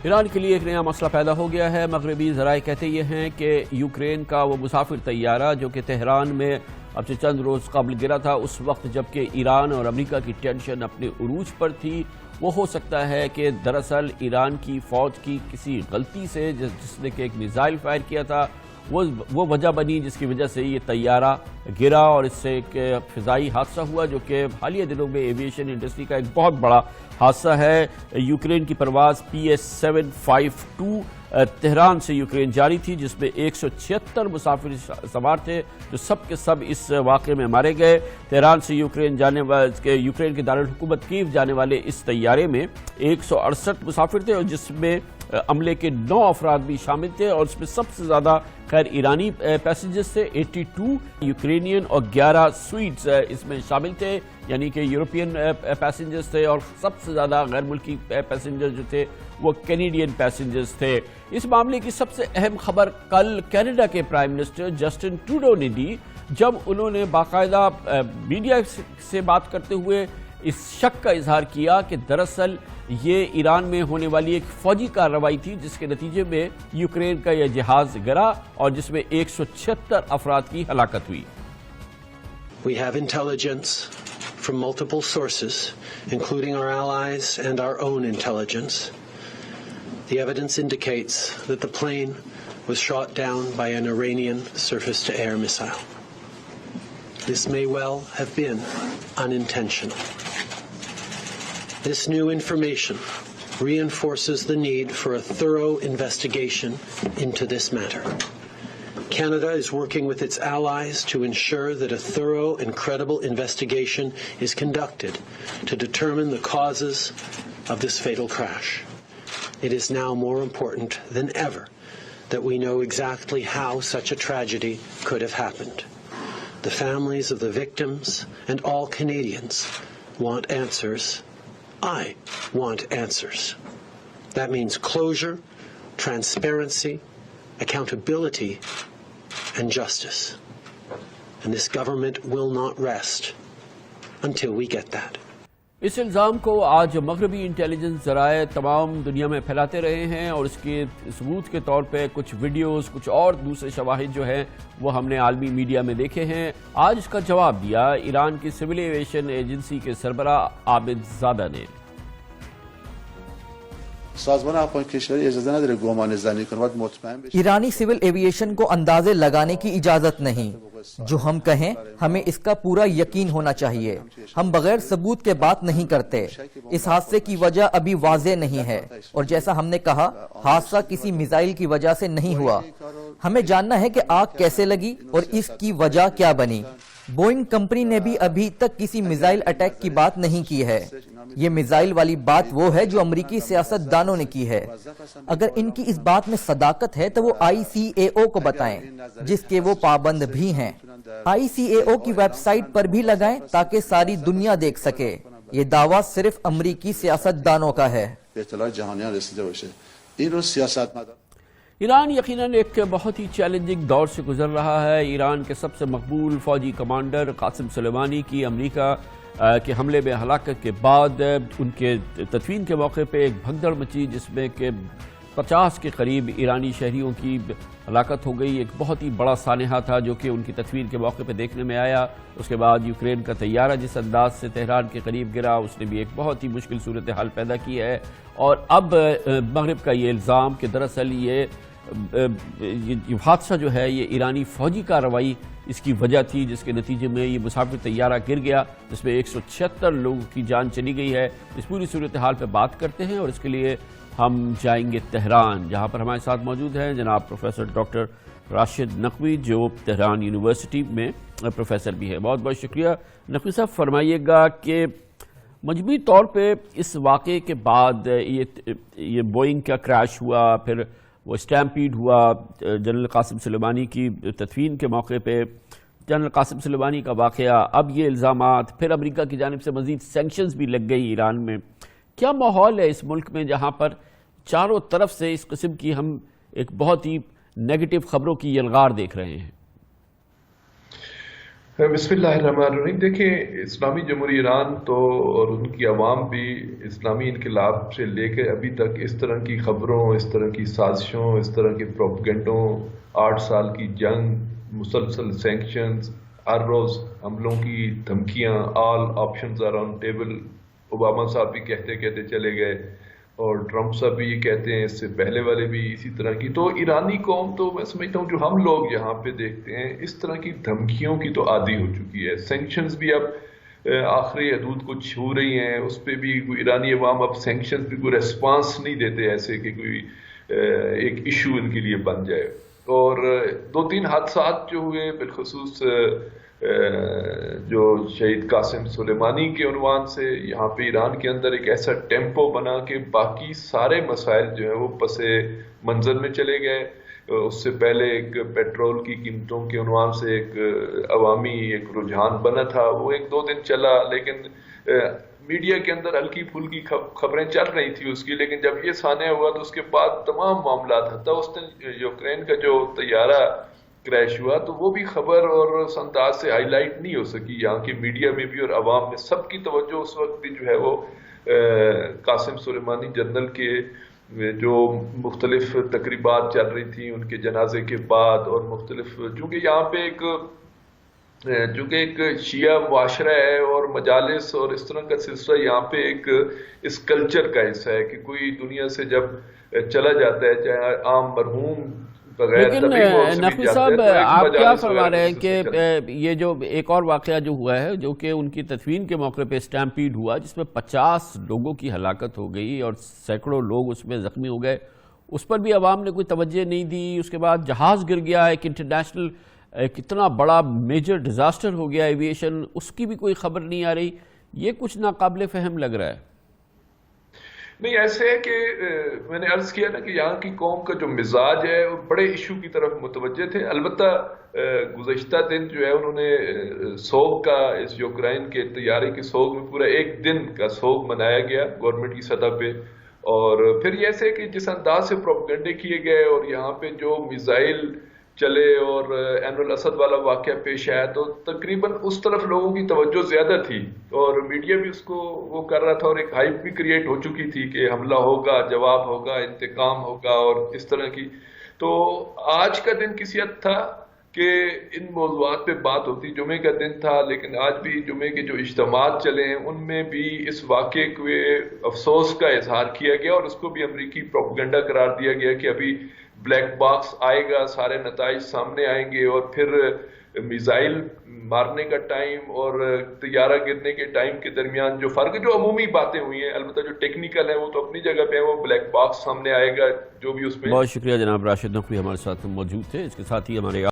ایران کے لیے ایک نیا مسئلہ پیدا ہو گیا ہے۔ مغربی ذرائع کہتے یہ ہیں کہ یوکرین کا وہ مسافر طیارہ جو کہ تہران میں اب سے چند روز قبل گرا تھا، اس وقت جبکہ ایران اور امریکہ کی ٹینشن اپنے عروج پر تھی، وہ ہو سکتا ہے کہ دراصل ایران کی فوج کی کسی غلطی سے جس نے کہ ایک میزائل فائر کیا تھا وہ وجہ بنی جس کی وجہ سے یہ طیارہ گرا اور اس سے ایک فضائی حادثہ ہوا جو کہ حالیہ دنوں میں ایویشن انڈسٹری کا ایک بہت بڑا حادثہ ہے۔ یوکرین کی پرواز PS752 تہران سے یوکرین جاری تھی جس میں 176 مسافر سوار تھے جو سب کے سب اس واقعے میں مارے گئے۔ تہران سے یوکرین کے دارالحکومت کیف جانے والے اس طیارے میں 168 مسافر تھے اور جس میں عملے کے 9 افراد بھی شامل تھے اور اس میں سب سے زیادہ خیر ایرانی پیسنجرز تھے 82 یوکرینین اور 11 سویڈز اس میں شامل تھے، یعنی کہ یورپین پیسنجرز تھے اور سب سے زیادہ غیر ملکی پیسنجر جو تھے وہ کینیڈین پیسنجرز تھے۔ اس معاملے کی سب سے اہم خبر کل کینیڈا کے پرائم منسٹر جسٹن ٹروڈو نے دی جب انہوں نے باقاعدہ میڈیا سے بات کرتے ہوئے اس شک کا اظہار کیا کہ دراصل یہ ایران میں ہونے والی ایک فوجی کارروائی تھی جس کے نتیجے میں یوکرین کا یہ جہاز گرا اور جس میں 176 افراد کی ہلاکت ہوئی۔ We have intelligence from multiple sources, including our allies and our own intelligence. The evidence indicates that the plane was shot down by an Iranian surface-to-air missile. This may well have been unintentional. This new information reinforces the need for a thorough investigation into this matter. Canada is working with its allies to ensure that a thorough and credible investigation is conducted to determine the causes of this fatal crash. It is now more important than ever that we know exactly how such a tragedy could have happened. The families of the victims and all Canadians want answers. I want answers. That means closure, transparency, accountability, and justice. And this government will not rest until we get that. اس الزام کو آج مغربی intelligence ذرائع تمام دنیا میں پھیلاتے رہے ہیں اور اس کے ثبوت کے طور پہ کچھ ویڈیوز کچھ اور دوسرے شواہد جو ہیں وہ ہم نے عالمی میڈیا میں دیکھے ہیں۔ آج اس کا جواب دیا ایران کی سول ایویشن ایجنسی کے سربراہ عابد زادہ نے۔ سازمان اقوام کشوری اجازه نداره گمان زنی کنه، باید مطمئن بشه ایرانی سول ایویشن کو اندازے لگانے کی اجازت نہیں، جو ہم کہیں ہمیں اس کا پورا یقین ہونا چاہیے۔ ہم بغیر ثبوت کے بات نہیں کرتے۔ اس حادثے کی وجہ ابھی واضح نہیں ہے اور جیسا ہم نے کہا حادثہ کسی میزائل کی وجہ سے نہیں ہوا۔ ہمیں جاننا ہے کہ آگ کیسے لگی اور اس کی وجہ کیا بنی۔ بوئنگ کمپنی نے بھی ابھی تک کسی میزائل اٹیک کی بات نہیں کی ہے۔ یہ میزائل والی بات وہ ہے جو امریکی سیاست دانوں نے کی ہے۔ اگر ان کی اس بات میں صداقت ہے تو وہ ICAO کو بتائیں جس کے وہ پابند بھی ہیں۔ ICAO کی ویب سائٹ پر بھی لگائیں تاکہ ساری دنیا دیکھ سکے۔ یہ دعویٰ صرف امریکی سیاست دانوں کا ہے۔ اطلاع جهانیان رسیده باشه. این رو سیاستمدار ایران یقیناً ایک بہت ہی چیلنجنگ دور سے گزر رہا ہے۔ ایران کے سب سے مقبول فوجی کمانڈر قاسم سلیمانی کی امریکہ کے حملے میں ہلاکت کے بعد ان کے تدفین کے موقع پہ ایک بھگدڑ مچی جس میں کہ 50 کے قریب ایرانی شہریوں کی ہلاکت ہو گئی۔ ایک بہت ہی بڑا سانحہ تھا جو کہ ان کی تدفین کے موقع پہ دیکھنے میں آیا۔ اس کے بعد یوکرین کا طیارہ جس انداز سے تہران کے قریب گرا اس نے بھی ایک بہت ہی مشکل صورتحال پیدا کی ہے، اور اب مغرب کا یہ الزام کہ دراصل یہ حادثہ جو ہے یہ ایرانی فوجی کارروائی اس کی وجہ تھی جس کے نتیجے میں یہ مسافر طیارہ گر گیا جس میں 176 لوگوں کی جان چلی گئی ہے۔ اس پوری صورتحال پہ بات کرتے ہیں اور اس کے لیے ہم جائیں گے تہران، جہاں پر ہمارے ساتھ موجود ہیں جناب پروفیسر ڈاکٹر راشد نقوی جو تہران یونیورسٹی میں پروفیسر بھی ہے۔ بہت بہت شکریہ نقوی صاحب۔ فرمائیے گا کہ مجموعی طور پہ اس واقعے کے بعد یہ بوئنگ کا کریش ہوا، پھر وہ اسٹیمپیڈ ہوا، جنرل قاسم سلیمانی کی تدفین کے موقع پہ جنرل قاسم سلیمانی کا واقعہ، اب یہ الزامات، پھر امریکہ کی جانب سے مزید سینکشنز بھی لگ گئی ایران میں۔ کیا ماحول ہے اس ملک میں جہاں پر چاروں طرف سے اس قسم کی ہم ایک بہت ہی نیگیٹو خبروں کی یلغار دیکھ رہے ہیں؟ بسم اللہ الرحمن الرحیم. دیکھیں اسلامی جمہوریہ ایران تو اور ان کی عوام بھی اسلامی انقلاب سے لے کے ابھی تک اس طرح کی خبروں، اس طرح کی سازشوں، اس طرح کے پروپیگنڈوں، 8 سال کی جنگ، مسلسل سینکشنز، ہر روز حملوں کی دھمکیاں، all options are on table. Obama صاحب بھی کہتے چلے گئے اور ٹرمپ صاحب بھی یہ کہتے ہیں، اس سے پہلے والے بھی اسی طرح کی. تو ایرانی قوم تو میں سمجھتا ہوں جو ہم لوگ یہاں پہ دیکھتے ہیں اس طرح کی دھمکیوں کی تو عادی ہو چکی ہے. سینکشنز بھی اب آخری حدود کو چھو رہی ہیں، اس پہ بھی کوئی ایرانی عوام اب سینکشنز بھی کوئی ریسپانس نہیں دیتے ایسے کہ کوئی ایک ایشو ان کے لیے بن جائے. اور 2-3 حادثات جو ہوئے بالخصوص جو شہید قاسم سلیمانی کے عنوان سے، یہاں پہ ایران کے اندر ایک ایسا ٹیمپو بنا کہ باقی سارے مسائل جو ہیں وہ پس منظر میں چلے گئے. اس سے پہلے ایک پیٹرول کی قیمتوں کے عنوان سے ایک عوامی ایک رجحان بنا تھا، وہ 1-2 دن چلا، لیکن میڈیا کے اندر ہلکی پھلکی خبریں چل رہی تھی اس کی. لیکن جب یہ سانحہ ہوا تو اس کے بعد تمام معاملات، حتیٰ اس دن یوکرین کا جو طیارہ کریش ہوا تو وہ بھی خبر اور انداز سے ہائی لائٹ نہیں ہو سکی یہاں کی میڈیا میں بھی، اور عوام میں سب کی توجہ اس وقت بھی جو ہے وہ قاسم سلیمانی جنرل کے جو مختلف تقریبات چل رہی تھیں ان کے جنازے کے بعد، اور مختلف چونکہ یہاں پہ ایک شیعہ معاشرہ ہے اور مجالس اور اس طرح کا سلسلہ یہاں پہ ایک اس کلچر کا حصہ ہے کہ کوئی دنیا سے جب چلا جاتا ہے چاہے عام مرحوم. لیکن نقوی صاحب آپ کیا فرما رہے ہیں کہ یہ جو ایک اور واقعہ جو ہوا ہے جو کہ ان کی تدفین کے موقع پہ اسٹیمپیڈ ہوا جس میں 50 لوگوں کی ہلاکت ہو گئی اور سینکڑوں لوگ اس میں زخمی ہو گئے، اس پر بھی عوام نے کوئی توجہ نہیں دی. اس کے بعد جہاز گر گیا، ایک انٹرنیشنل ایک اتنا بڑا میجر ڈیزاسٹر ہو گیا ایویشن، اس کی بھی کوئی خبر نہیں آ رہی. یہ کچھ ناقابل فہم لگ رہا ہے. نہیں، ایسے ہے کہ میں نے عرض کیا نا کہ یہاں کی قوم کا جو مزاج ہے وہ بڑے ایشو کی طرف متوجہ تھے. البتہ گزشتہ دن جو ہے انہوں نے سوگ کا، اس یوکرائن کے طیارے کی سوگ میں پورا 1 دن کا سوگ منایا گیا گورنمنٹ کی سطح پہ. اور پھر یہ ایسے کہ جس انداز سے پروپیگنڈے کیے گئے اور یہاں پہ جو میزائل چلے اور عین الاسد والا واقعہ پیش آیا تو تقریباً اس طرف لوگوں کی توجہ زیادہ تھی اور میڈیا بھی اس کو وہ کر رہا تھا اور ایک ہائپ بھی کریٹ ہو چکی تھی کہ حملہ ہوگا، جواب ہوگا، انتقام ہوگا اور اس طرح کی. تو آج کا دن کسی حد تھا کہ ان موضوعات پہ بات ہوتی. جمعے کا دن تھا لیکن آج بھی جمعے کے جو اجتماعات چلے ہیں ان میں بھی اس واقعے کے افسوس کا اظہار کیا گیا اور اس کو بھی امریکی پروپیگنڈا قرار دیا گیا کہ ابھی بلیک باکس آئے گا، سارے نتائج سامنے آئیں گے اور پھر میزائل مارنے کا ٹائم اور طیارہ گرنے کے ٹائم کے درمیان جو فرق ہے، جو عمومی باتیں ہوئی ہیں، البتہ جو ٹیکنیکل ہیں وہ تو اپنی جگہ پہ ہیں، وہ بلیک باکس سامنے آئے گا جو بھی اس میں. بہت شکریہ جناب راشد نقوی ہمارے ساتھ موجود تھے. اس کے ساتھ ہی ہمارے